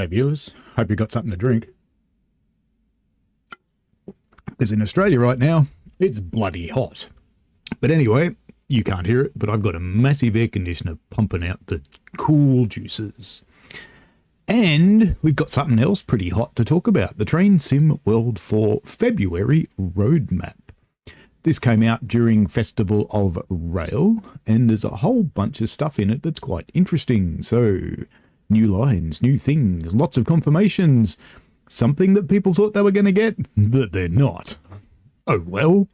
G'day viewers, hope you got something to drink. Because in Australia right now, it's bloody hot. But anyway, you can't hear it, but I've got a massive air conditioner pumping out the cool juices. And we've got something else pretty hot to talk about, the Train Sim World 4 February roadmap. This came out during Festival of Rail, and there's a whole bunch of stuff in it that's quite interesting. So, new lines, new things, lots of confirmations, something that people thought they were going to get, but they're not. Oh well.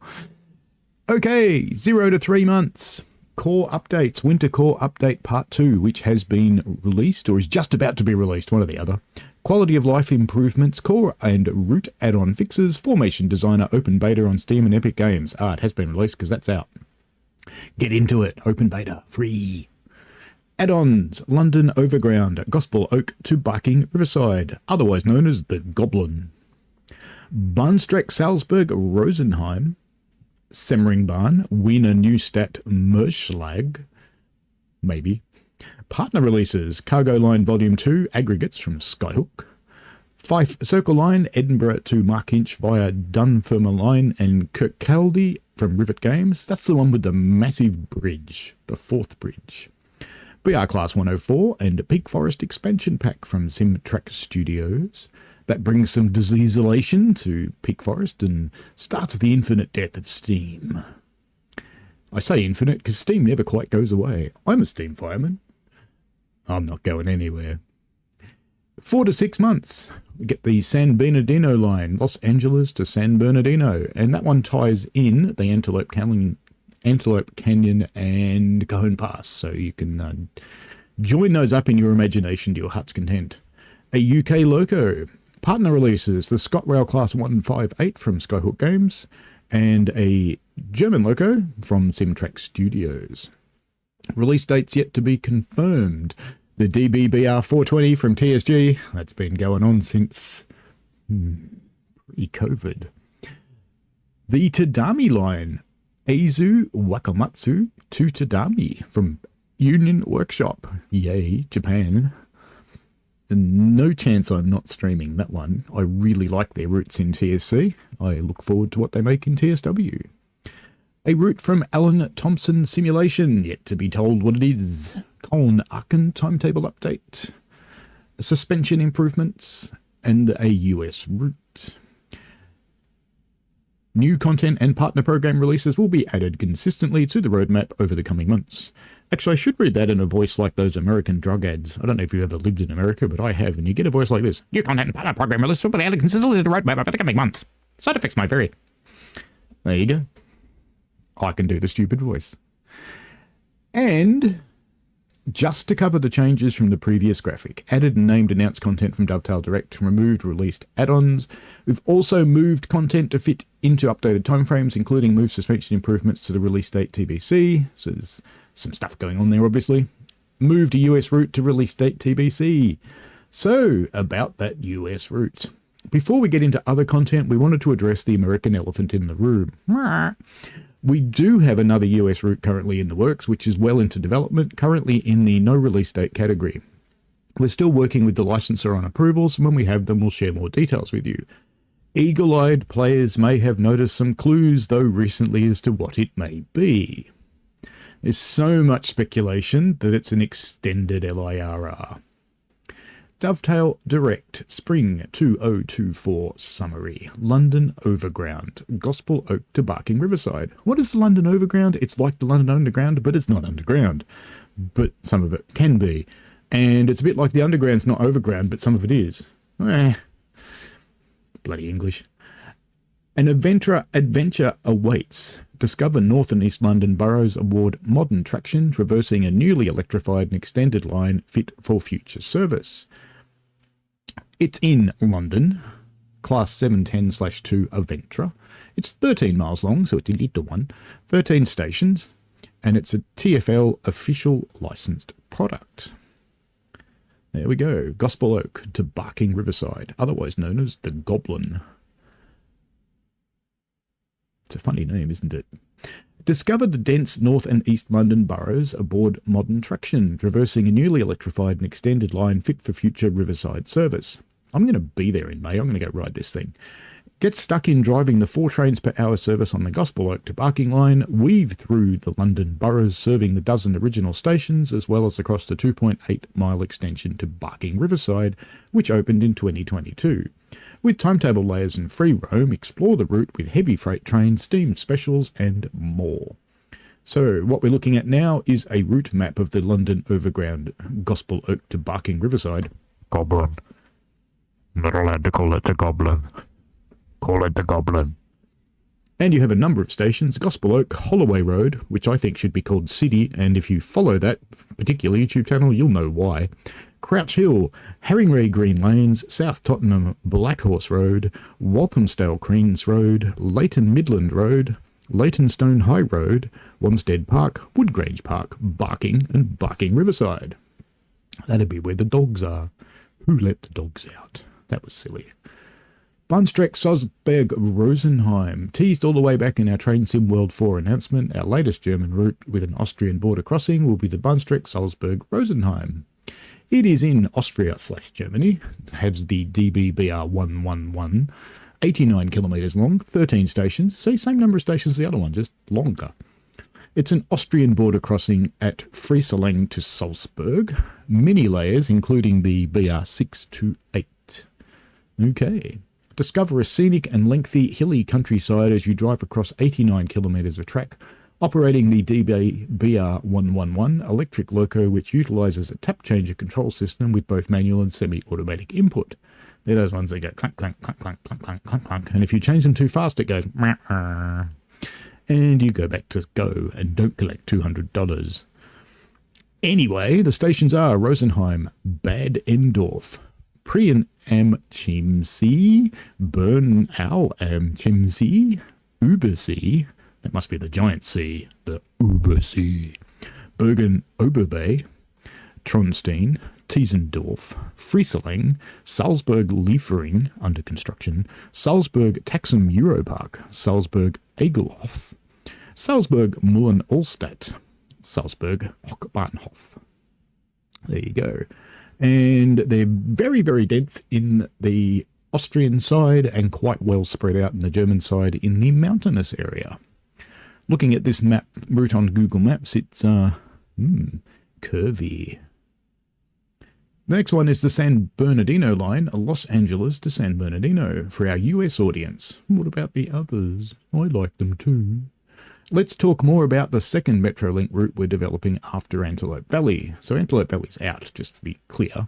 Okay, 0 to 3 months. Core updates, Winter Core Update Part 2, which has been released, or is just about to be released, one or the other. Quality of life improvements, core and route add-on fixes, Formation Designer open beta on Steam and Epic Games. It has been released because that's out. Get into it, open beta, free. Add-ons, London Overground, Gospel Oak to Barking Riverside, otherwise known as the Goblin. Bahnstreck Salzburg-Rosenheim, Semmering Bahn, Wiener Neustadt Merschlag, maybe. Partner releases, Cargo Line Volume 2, Aggregates from Skyhook. Fife Circle Line, Edinburgh to Markinch via Dunfermline Line and Kirkcaldy from Rivet Games. That's the one with the massive bridge, the fourth bridge. BR Class 104 and Peak Forest Expansion Pack from SimTrack Studios. That brings some diseasolation to Peak Forest and starts the infinite death of Steam. I say infinite because Steam never quite goes away. I'm a Steam fireman. I'm not going anywhere. 4 to 6 months. We get the San Bernardino line, Los Angeles to San Bernardino. And that one ties in the Antelope Canyon and Cajon Pass. So you can join those up in your imagination to your heart's content. A UK loco. Partner releases, the ScotRail Class 158 from Skyhook Games, and a German loco from SimTrack Studios. Release dates yet to be confirmed. The DBBR 420 from TSG, that's been going on since pre-COVID. The Tadami line, Eizu Wakamatsu to Tadami from Union Workshop. Yay, Japan. And no chance I'm not streaming that one. I really like their roots in TSC. I look forward to what they make in TSW. A route from Alan Thompson Simulation, yet to be told what it is. Colin Arkin timetable update. Suspension improvements, and a US route. New content and partner program releases will be added consistently to the roadmap over the coming months. Actually, I should read that in a voice like those American drug ads. I don't know if you've ever lived in America, but I have, and you get a voice like this. New content and partner program releases will be added consistently to the roadmap over the coming months. Side effects might vary. There you go. I can do the stupid voice. And just to cover the changes from the previous graphic, added and named announced content from Dovetail Direct, removed released add-ons. We've also moved content to fit into updated timeframes, including moved suspension improvements to the release date TBC. So there's some stuff going on there, obviously. Moved a US route to release date TBC. So, about that US route. Before we get into other content, we wanted to address the American elephant in the room. We do have another US route currently in the works, which is well into development, currently in the no release date category. We're still working with the licensor on approvals, and when we have them, we'll share more details with you. Eagle-eyed players may have noticed some clues, though recently, as to what it may be. There's so much speculation that it's an extended LIRR. Dovetail Direct, Spring 2024 Summary. London Overground, Gospel Oak to Barking Riverside. What is the London Overground? It's like the London Underground, but it's not underground. But some of it can be. And it's a bit like the Underground's not overground, but some of it is. Bloody English. An adventure awaits. Discover North and East London boroughs aboard modern traction, traversing a newly electrified and extended line fit for future service. It's in London, Class 710/2 Aventra. It's 13 miles long, so it's a little one. 13 stations, and it's a TfL official licensed product. There we go. Gospel Oak to Barking Riverside, otherwise known as the Goblin. It's a funny name, isn't it? Discover the dense North and East London boroughs aboard modern traction, traversing a newly electrified and extended line fit for future riverside service. I'm going to be there in May. I'm going to go ride this thing. Get stuck in driving the 4 trains per hour service on the Gospel Oak to Barking line, weave through the London boroughs serving the dozen original stations, as well as across the 2.8-mile extension to Barking Riverside, which opened in 2022. With timetable layers and free roam, explore the route with heavy freight trains, steamed specials, and more. So what we're looking at now is a route map of the London Overground Gospel Oak to Barking Riverside. Goblin. Not allowed to call it the Goblin. Call it the Goblin. And you have a number of stations: Gospel Oak, Holloway Road, which I think should be called City, and if you follow that particular YouTube channel, you'll know why. Crouch Hill, Harringray Green Lanes, South Tottenham Blackhorse Road, Walthamstow Queens Road, Leighton Midland Road, Leytonstone High Road, Wanstead Park, Woodgrange Park, Barking, and Barking Riverside. That'd be where the dogs are. Who let the dogs out? That was silly. Bahnstreck Salzburg-Rosenheim. Teased all the way back in our Train Sim World 4 announcement, our latest German route with an Austrian border crossing will be the Bahnstreck Salzburg-Rosenheim. It is in Austria/Germany. It has the DBBR 111, 89 kilometres long, 13 stations. See, same number of stations as the other one, just longer. It's an Austrian border crossing at Frieselang to Salzburg. Many layers, including the BR628. Okay. Discover a scenic and lengthy hilly countryside as you drive across 89 kilometres of track, operating the DBR 111 electric loco, which utilises a tap changer control system with both manual and semi-automatic input. They're those ones that go clank, clank, clank, clank, clank, clank, clank, clank, and if you change them too fast, it goes and you go back to go and don't collect $200. Anyway, the stations are Rosenheim, Bad Endorf, Prien am Chiemsee, Bernau am Chiemsee, Übersee, that must be the giant sea, the Übersee, Bergen Oberbay, Tronstein, Tiesendorf, Frieselang, Salzburg-Liefering, under construction, Salzburg-Taxum Europark, Salzburg-Egelhof, Salzburg-Mullen-Olstadt, Salzburg-Hochbahnhof. There you go. And they're very, very dense in the Austrian side and quite well spread out in the German side in the mountainous area. Looking at this map route on Google Maps, it's curvy. The next one is the San Bernardino line, Los Angeles to San Bernardino, for our US audience. What about the others? I like them too. Let's talk more about the second Metrolink route we're developing after Antelope Valley. So Antelope Valley's out, just to be clear.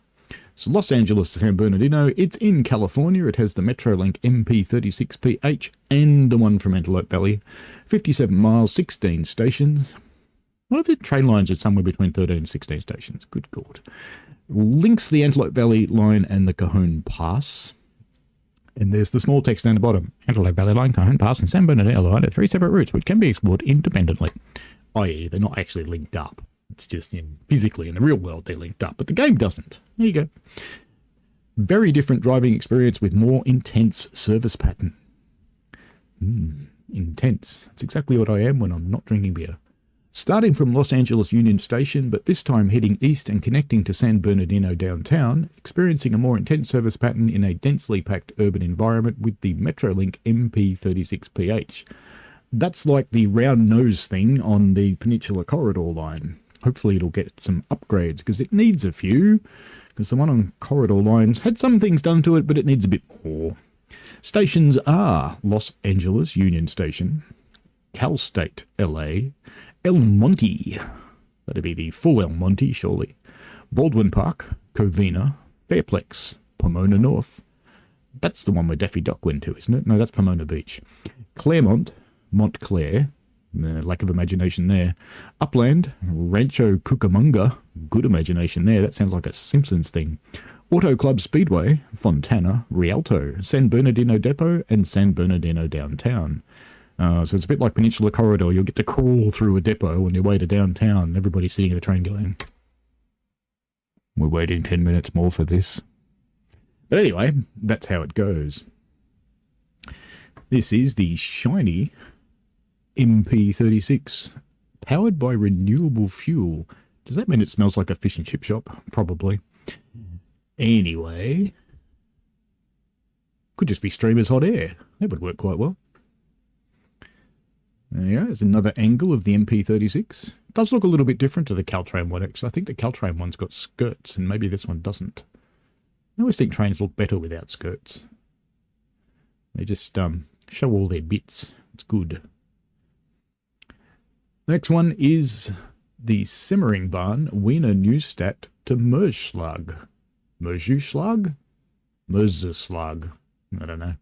So Los Angeles to San Bernardino, it's in California. It has the Metrolink MP36PH and the one from Antelope Valley. 57 miles, 16 stations. What if the train lines are somewhere between 13 and 16 stations? Good God. Links the Antelope Valley line and the Cajon Pass. And there's the small text down the bottom. Antelope Valley line, Cajon Pass, and San Bernardino line are 3 separate routes which can be explored independently. I.e., they're not actually linked up. It's just physically in the real world they're linked up, but the game doesn't. There you go. Very different driving experience with more intense service pattern. Intense. That's exactly what I am when I'm not drinking beer. Starting from Los Angeles Union Station, but this time heading east and connecting to San Bernardino downtown, experiencing a more intense service pattern in a densely packed urban environment with the Metrolink MP36PH. That's like the round nose thing on the Peninsula Corridor line. Hopefully it'll get some upgrades, because it needs a few, because the one on Corridor lines had some things done to it, but it needs a bit more. Stations are Los Angeles Union Station, Cal State, LA, El Monte, that'd be the full El Monte, surely, Baldwin Park, Covina, Fairplex, Pomona North. That's the one where Daffy Duck went to, isn't it? No, that's Pomona Beach. Claremont, Montclair, lack of imagination there. Upland, Rancho Cucamonga, good imagination there. That sounds like a Simpsons thing. Auto Club Speedway, Fontana, Rialto, San Bernardino Depot, and San Bernardino Downtown. So it's a bit like Peninsula Corridor. You'll get to crawl through a depot on your way to downtown. Everybody's sitting in the train going, we're waiting 10 minutes more for this. But anyway, that's how it goes. This is the shiny MP36, powered by renewable fuel. Does that mean it smells like a fish and chip shop? Probably. Anyway, could just be streamer's hot air. That would work quite well. There you go. There's another angle of the MP36. It does look a little bit different to the Caltrain one, actually. I think the Caltrain one's got skirts, and maybe this one doesn't. I always think trains look better without skirts. They just show all their bits. It's good. The next one is the Semmering Bahn, Wiener Neustadt to Merzschlag. Merzschlag? Merzschlag. I don't know.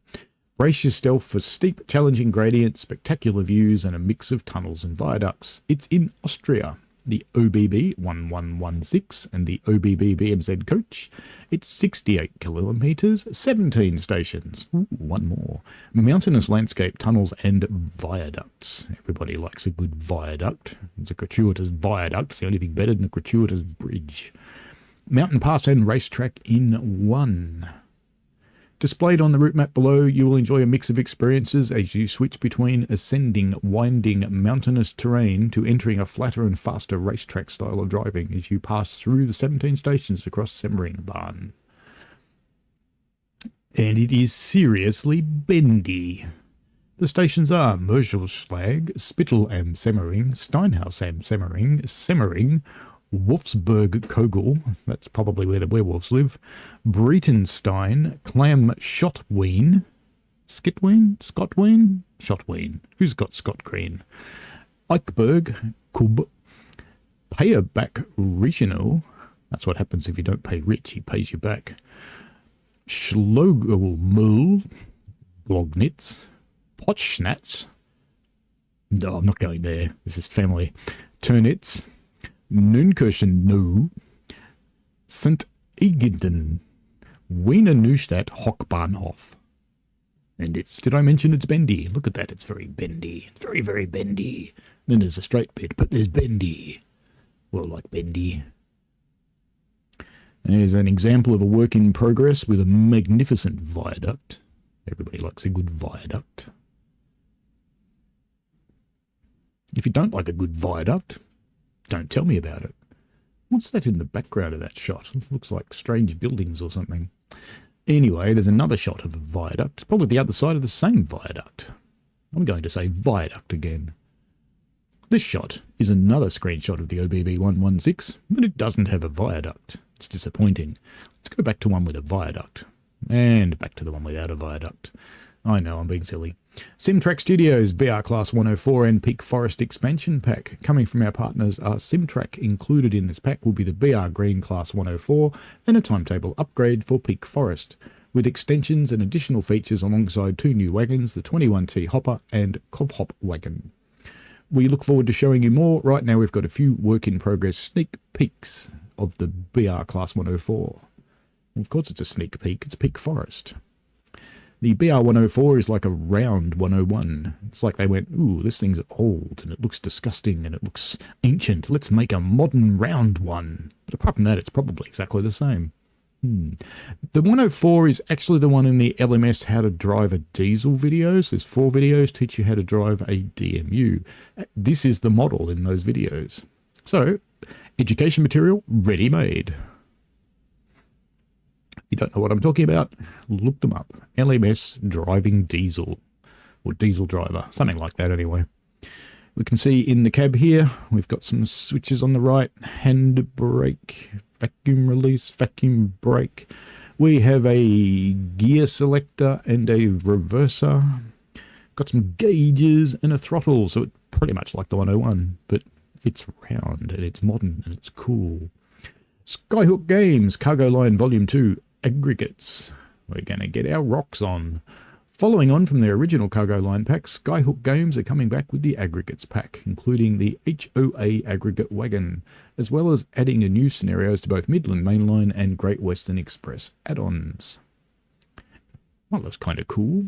Brace yourself for steep, challenging gradients, spectacular views, and a mix of tunnels and viaducts. It's in Austria. The OBB 1116 and the OBB BMZ coach. It's 68 kilometres, 17 stations. Ooh, one more. Mountainous landscape, tunnels, and viaducts. Everybody likes a good viaduct. It's a gratuitous viaduct. It's the only thing better than a gratuitous bridge. Mountain pass and racetrack in one. Displayed on the route map below, you will enjoy a mix of experiences as you switch between ascending, winding, mountainous terrain to entering a flatter and faster racetrack style of driving as you pass through the 17 stations across Semmering Bahn. And it is seriously bendy. The stations are Merschelschlag, Spittel am Semmering, Steinhaus am Semmering, Semmering, Wolfsburg-Kogel, that's probably where the werewolves live, Breitenstein, Clam Schottween, Scottween? Schottween. Who's got Scott Green? Eichberg, Kub, Payerbach Regional, that's what happens if you don't pay Rich, he pays you back. Schlogelmühl, Blognitz, Potschnatz, no, I'm not going there, this is family, Turnitz, Neunkirchen No, St. Egiden, Wiener Neustadt Hochbahnhof. And it's, did I mention it's bendy? Look at that, it's very bendy. It's very, very bendy. Then there's a straight bit, but there's bendy. Well, like bendy. There's an example of a work in progress with a magnificent viaduct. Everybody likes a good viaduct. If you don't like a good viaduct, don't tell me about it. What's that in the background of that shot? It looks like strange buildings or something. Anyway, there's another shot of a viaduct. It's probably the other side of the same viaduct. I'm going to say viaduct again. This shot is another screenshot of the OBB 116, but it doesn't have a viaduct. It's disappointing. Let's go back to one with a viaduct. And back to the one without a viaduct. I know, I'm being silly. Simtrack Studios, BR Class 104 and Peak Forest Expansion Pack. Coming from our partners are Simtrack. Included in this pack will be the BR Green Class 104 and a timetable upgrade for Peak Forest, with extensions and additional features alongside two new wagons, the 21T Hopper and Covhop wagon. We look forward to showing you more. Right now we've got a few work-in-progress sneak peeks of the BR Class 104. Well, of course it's a sneak peek, it's Peak Forest. The BR104 is like a round 101. It's like they went, ooh, this thing's old and it looks disgusting and it looks ancient. Let's make a modern round one. But apart from that, it's probably exactly the same. The 104 is actually the one in the LMS How to Drive a Diesel videos. There's 4 videos teach you how to drive a DMU. This is the model in those videos. So, education material ready-made. If you don't know what I'm talking about, look them up. LMS Driving Diesel, or Diesel Driver, something like that anyway. We can see in the cab here, we've got some switches on the right, hand brake, vacuum release, vacuum brake. We have a gear selector and a reverser. Got some gauges and a throttle, so it's pretty much like the 101, but it's round and it's modern and it's cool. Skyhook Games, Cargo Line Volume 2, Aggregates. We're going to get our rocks on. Following on from their original Cargo Line pack, Skyhook Games are coming back with the Aggregates pack, including the HOA Aggregate Wagon, as well as adding a new scenarios to both Midland Mainline and Great Western Express add-ons. Well, that's kind of cool.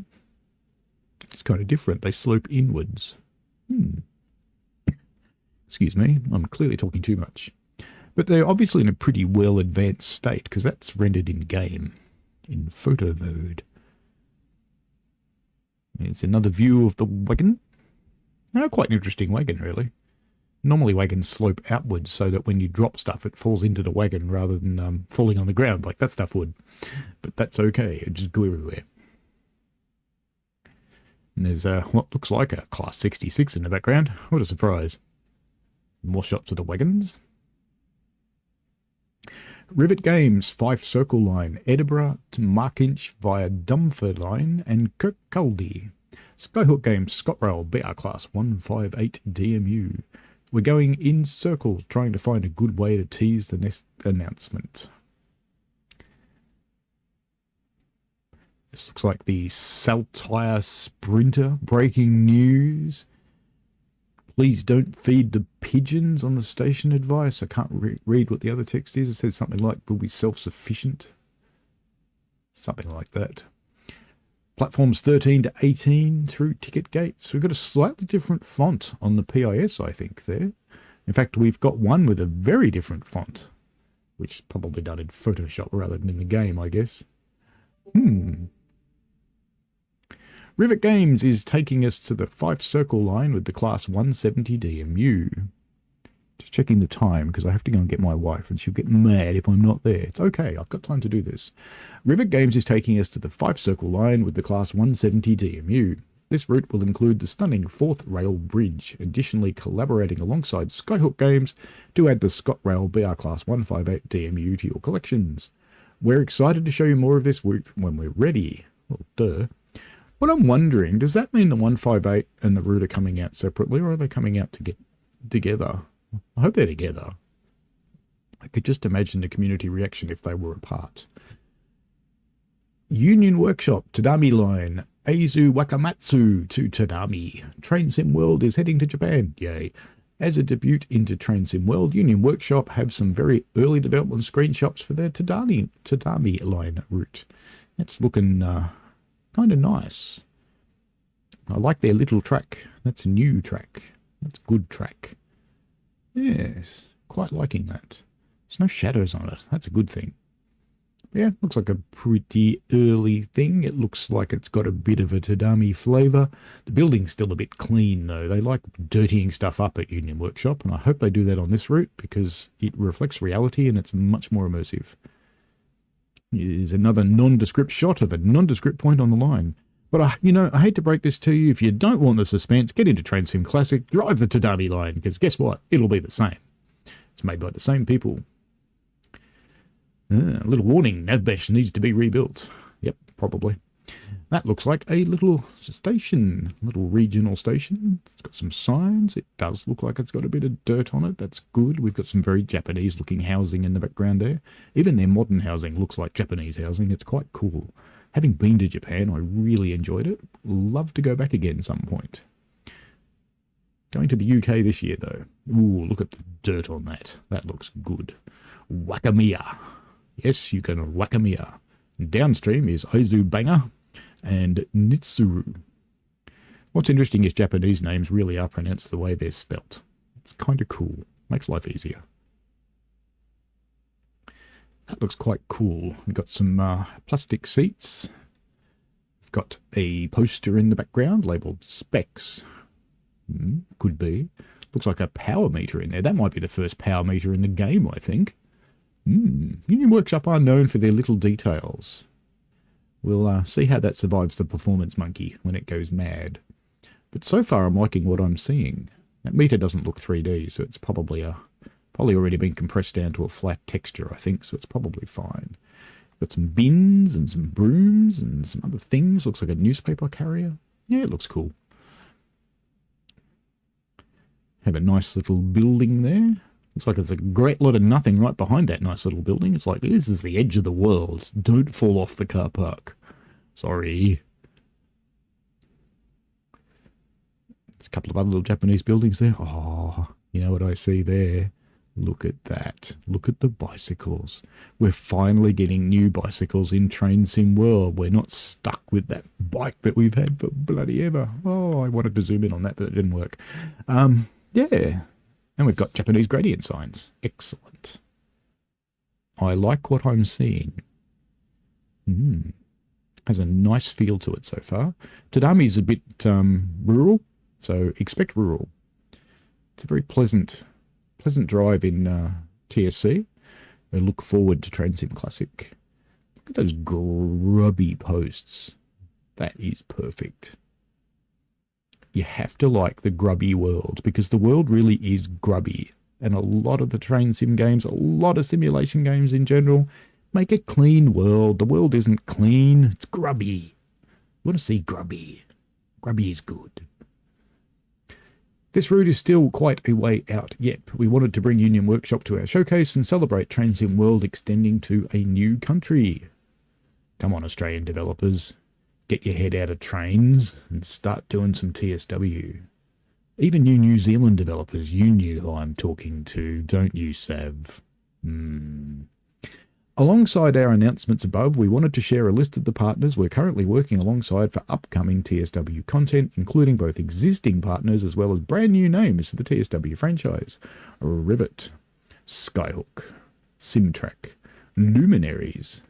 It's kind of different. They slope inwards. Excuse me, I'm clearly talking too much. But they're obviously in a pretty well advanced state, because that's rendered in-game, in photo mode. There's another view of the wagon. Quite an interesting wagon, really. Normally wagons slope outwards so that when you drop stuff, it falls into the wagon rather than falling on the ground like that stuff would. But that's okay. It just go everywhere. And there's what looks like a Class 66 in the background. What a surprise. More shots of the wagons. Rivet Games, Fife Circle Line, Edinburgh to Markinch via Dumford Line and Kirkcaldy. Skyhook Games, ScotRail, BR Class 158 DMU. We're going in circles trying to find a good way to tease the next announcement. This looks like the Saltire Sprinter breaking news. Please don't feed the pigeons on the station advice. I can't read what the other text is. It says something like, we'll be self-sufficient. Something like that. Platforms 13 to 18 through ticket gates. We've got a slightly different font on the PIS, I think, there. In fact, we've got one with a very different font, which is probably done in Photoshop rather than in the game, I guess. Rivet Games is taking us to the Fife Circle Line with the Class 170 DMU. Just checking the time because I have to go and get my wife and she'll get mad if I'm not there. It's okay, I've got time to do this. Rivet Games is taking us to the Fife Circle Line with the Class 170 DMU. This route will include the stunning 4th Rail Bridge, additionally collaborating alongside Skyhook Games to add the ScotRail BR Class 158 DMU to your collections. We're excited to show you more of this route when we're ready. Well, duh. What I'm wondering, does that mean the 158 and the route are coming out separately, or are they coming out together? I hope they're together. I could just imagine the community reaction if they were apart. Union Workshop, Tadami Line, Aizu Wakamatsu to Tadami. Train Sim World is heading to Japan. Yay. As a debut into Train Sim World, Union Workshop have some very early development screenshots for their Tadami line route. It's looking kind of nice. I like their little track. That's a new track. That's good track. Yes, quite liking that. There's no shadows on it. That's a good thing. Yeah, looks like a pretty early thing. It looks like it's got a bit of a Tadami flavour. The building's still a bit clean, though. They like dirtying stuff up at Union Workshop, and I hope they do that on this route because it reflects reality and it's much more immersive. Here's another nondescript shot of a nondescript point on the line. But, I hate to break this to you. If you don't want the suspense, get into Train Sim Classic, drive the Tadami line, because guess what? It'll be the same. It's made by the same people. A little warning, Navbesh needs to be rebuilt. Yep, probably. That looks like a little station, little regional station. It's got some signs. It does look like it's got a bit of dirt on it. That's good. We've got some very Japanese-looking housing in the background there. Even their modern housing looks like Japanese housing. It's quite cool. Having been to Japan, I really enjoyed it. Love to go back again some point. Going to the UK this year, though. Ooh, look at the dirt on that. That looks good. Wakamiya. Yes, you can Wakamiya. Downstream is Aizu Banger and Nitsuru. What's interesting is Japanese names really are pronounced the way they're spelt. It's kind of cool. Makes life easier. That looks quite cool. We've got some plastic seats. We've got a poster in the background labelled Specs. Could be. Looks like a power meter in there. That might be the first power meter in the game, I think. Union Workshop are known for their little details. We'll see how that survives the performance monkey when it goes mad. But so far I'm liking what I'm seeing. That meter doesn't look 3D, so it's probably already been compressed down to a flat texture, I think, so it's probably fine. Got some bins and some brooms and some other things. Looks like a newspaper carrier. Yeah, it looks cool. Have a nice little building there. Looks like there's a great lot of nothing right behind that nice little building. It's like, this is the edge of the world. Don't fall off the car park. Sorry. There's a couple of other little Japanese buildings there. Oh, you know what I see there? Look at that. Look at the bicycles. We're finally getting new bicycles in Train Sim World. We're not stuck with that bike that we've had for bloody ever. Oh, I wanted to zoom in on that, but it didn't work. Yeah. And we've got Japanese gradient signs. Excellent. I like what I'm seeing. Has a nice feel to it so far. Tadami's a bit rural. So expect rural. It's a very pleasant drive in TSC. I look forward to Train Sim Classic. Look at those grubby posts. That is perfect. You have to like the grubby world, because the world really is grubby. And a lot of the train sim games, a lot of simulation games in general, make a clean world. The world isn't clean, it's grubby. You want to see grubby. Grubby is good. This route is still quite a way out yet. We wanted to bring Union Workshop to our showcase and celebrate Train Sim World extending to a new country. Come on, Australian developers. Get your head out of trains and start doing some TSW. Even you New Zealand developers, you knew who I'm talking to, don't you, Sav? Alongside our announcements above, we wanted to share a list of the partners we're currently working alongside for upcoming TSW content, including both existing partners as well as brand new names to the TSW franchise. Rivet, Skyhook, Simtrack, Luminaries,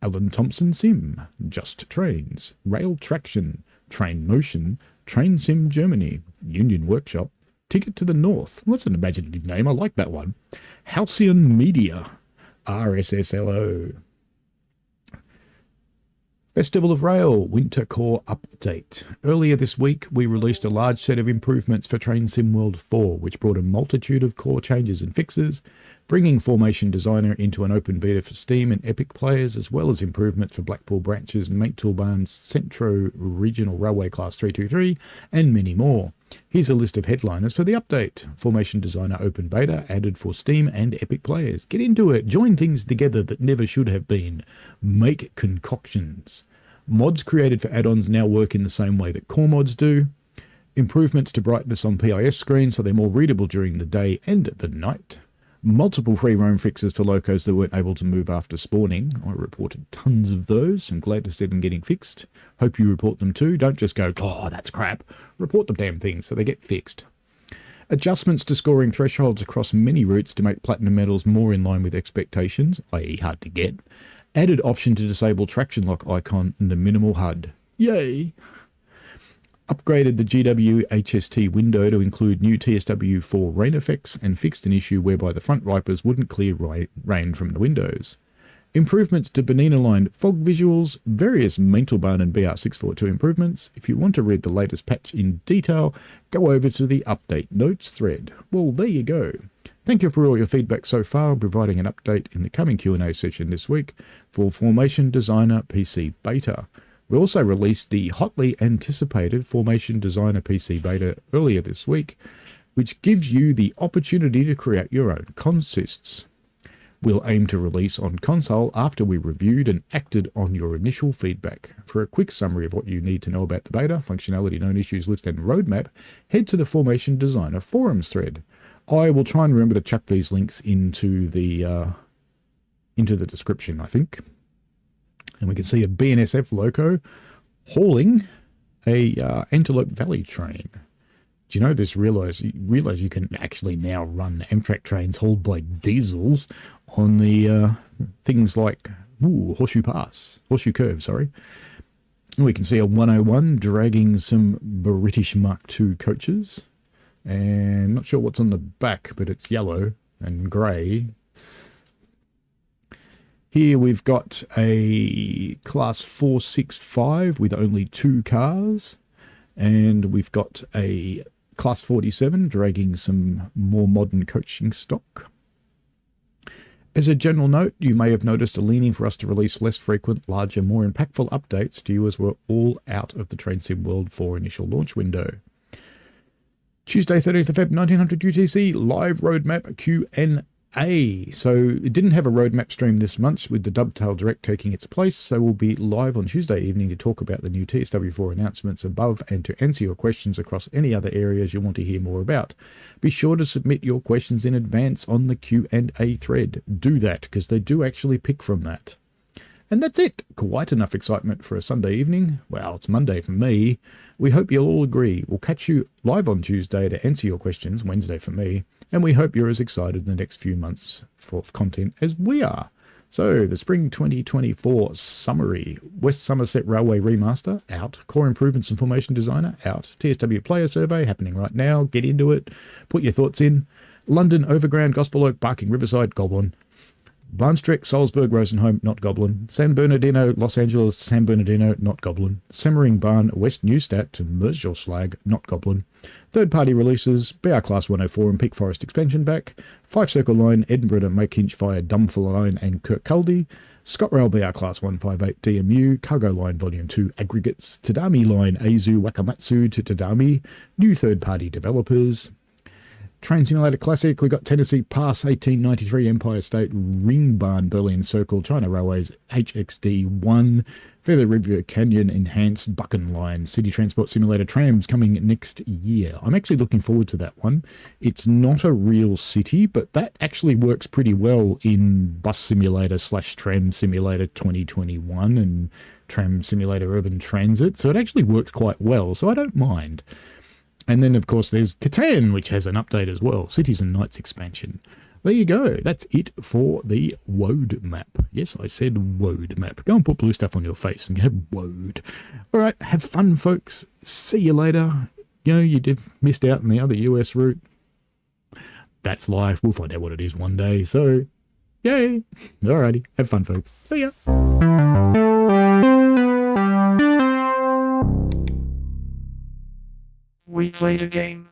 Alan Thompson Sim, Just Trains, Rail Traction, Train Motion, Train Sim Germany, Union Workshop, Ticket to the North. What's an imaginative name? I like that one. Halcyon Media, RSSLO. Festival of Rail Winter Core Update. Earlier this week, we released a large set of improvements for Train Sim World 4, which brought a multitude of core changes and fixes, bringing Formation Designer into an open beta for Steam and Epic players, as well as improvements for Blackpool Branches, Mate Toolbarn's Centro Regional Railway Class 323, and many more. Here's a list of headliners for the update. Formation Designer Open Beta added for Steam and Epic players. Get into it. Join things together that never should have been. Make concoctions. Mods created for add-ons now work in the same way that core mods do. Improvements to brightness on PIS screens so they're more readable during the day and at the night. Multiple free roam fixes for locos that weren't able to move after spawning. I reported tons of those. I'm glad to see them getting fixed. Hope you report them too. Don't just go, oh, that's crap. Report the damn things so they get fixed. Adjustments to scoring thresholds across many routes to make platinum medals more in line with expectations, i.e. hard to get. Added option to disable traction lock icon in the minimal HUD. Yay! Upgraded the GW HST window to include new TSW4 rain effects and fixed an issue whereby the front wipers wouldn't clear rain from the windows. Improvements to Bernardino line fog visuals, various Mentalbahn and BR642 improvements. If you want to read the latest patch in detail, go over to the update notes thread. Well, there you go. Thank you for all your feedback so far and providing an update in the coming Q&A session this week for Formation Designer PC Beta. We also released the hotly anticipated Formation Designer PC Beta earlier this week, which gives you the opportunity to create your own consists. We'll aim to release on console after we reviewed and acted on your initial feedback. For a quick summary of what you need to know about the beta, functionality, known issues list and roadmap, head to the Formation Designer forums thread. I will try and remember to chuck these links into the description, I think. And we can see a BNSF loco hauling a Antelope Valley train. Do you know this? Realize you can actually now run Amtrak trains hauled by diesels on the things like Horseshoe Curve, sorry. And we can see a 101 dragging some British Mark II coaches. And not sure what's on the back, but it's yellow and grey. Here we've got a Class 465 with only 2 cars. And we've got a Class 47 dragging some more modern coaching stock. As a general note, you may have noticed a leaning for us to release less frequent, larger, more impactful updates to you as we're all out of the Train Sim World 4 initial launch window. Tuesday, 30th of Feb, 1900 UTC, live roadmap Q&A. So it didn't have a roadmap stream this month with the Dovetail Direct taking its place, so we'll be live on Tuesday evening to talk about the new TSW4 announcements above and to answer your questions across any other areas you want to hear more about. Be sure to submit your questions in advance on the Q&A thread. Do that, because they do actually pick from that. And that's it. Quite enough excitement for a Sunday evening. Well, it's Monday for me. We hope you'll all agree. We'll catch you live on Tuesday to answer your questions, Wednesday for me, and we hope you're as excited in the next few months for content as we are. So, the Spring 2024 summary. West Somerset Railway Remaster, out. Core Improvements and Formation Designer, out. TSW Player Survey, happening right now. Get into it. Put your thoughts in. London Overground, Gospel Oak, Barking Riverside, Goblin. Barnstreck, Salzburg-Rosenheim, not Goblin. San Bernardino, Los Angeles, San Bernardino, not Goblin. Semmering Barn, West Neustadt to Mersjolslag, not Goblin. Third-party releases, BR Class 104 and Peak Forest Expansion Pack. Five Circle Line, Edinburgh to Makehinch via Dumful Line and Kirkcaldy. ScotRail BR Class 158 DMU, Cargo Line Volume 2 Aggregates, Tadami Line Aizu Wakamatsu to Tadami, new third-party developers. Train Simulator Classic, we got Tennessee Pass 1893 Empire State Ring Barn Berlin Circle China Railways HXD1 Feather River Canyon Enhanced Buchan Line City Transport Simulator Trams coming next year. I'm actually looking forward to that one. It's not a real city, but that actually works pretty well in Bus Simulator / Tram Simulator 2021 and Tram Simulator Urban Transit, so it actually works quite well, so I don't mind. And then, of course, there's Catan, which has an update as well. Cities and Knights expansion. There you go. That's it for the Woad map. Yes, I said Woad map. Go and put blue stuff on your face and have Woad. All right, have fun, folks. See you later. You know, you missed out on the other US route. That's life. We'll find out what it is one day. So, yay. All righty. Have fun, folks. See ya. We played a game.